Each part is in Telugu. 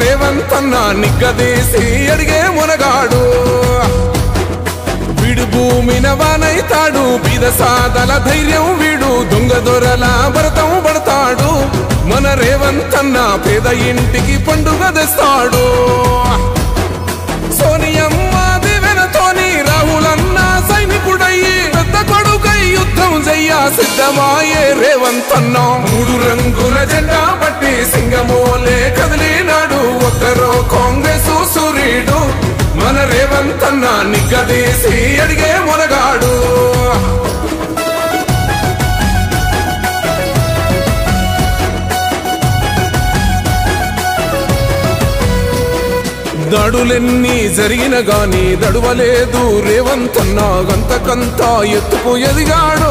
రేవంత్ అన్న నిగ్గదీసి అడిగే మునగాడు వీడు భూమిన వానైతాడు బీద సాదల ధైర్యం వీడు దొంగ దొరల భరతం పడతాడు మన రేవంత్ అన్న పేద ఇంటికి పండుగ తెస్తాడు సోనియమ్మ దివెనతోని రాహులన్న సైనికుడయ్యి పెద్ద కొడుకై యుద్ధం చెయ్య సిద్ధమాయే రేవంత్ అన్న మూడు రంగుల జెండా పట్టి సింగమోలే కదిలినాడు ఒక్కరో కాంగ్రెస్ సూర్యుడు మన రేవంత్ అన్న నిగ్గదీసి అడిగే మునగాడు దాడులెన్ని జరిగిన గాని దడువలేదు రేవంత్ అన్న గంతకంతా ఎత్తుకు ఎదిగాడు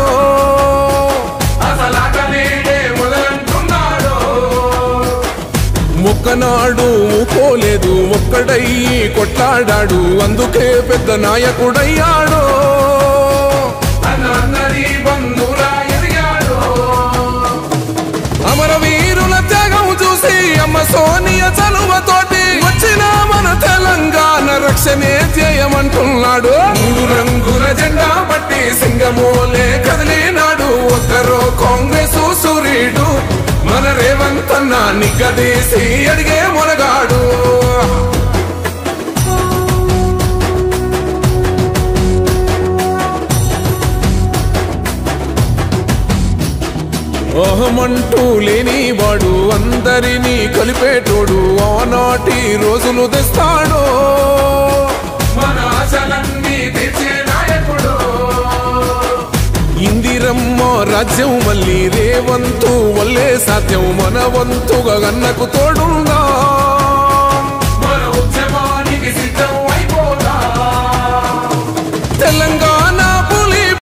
మొక్కనాడు పోలేదు ఒక్కడయ్యి కొట్లాడాడు అందుకే పెద్ద నాయకుడయ్యాడు అమరవీరుల త్యాగం చూసి అమ్మ సోనియ చలువతోటి వచ్చిన మన తెలంగాణ రక్షణే చేయమంటున్నాడు మూడు రంగుల జెండా పట్టి సింగమోలే కదిలినాడు ఒక్కరో కాంగ్రెస్ సూర్యుడు మన రేవంత్ అన్న నిగ్గదీసి అడిగే మునగాడు అహమంటూ లేనివాడు అందరినీ కలిపేటోడు ఆనాటి రోజులు తెస్తాడు మన ఆశలన్నీ తెచ్చే నాయకుడు ఇందిరమ్మ రాజ్యం మళ్ళీ రేవంతు వల్లే సాధ్యం మన వంతుగా గన్నకు తోడుందా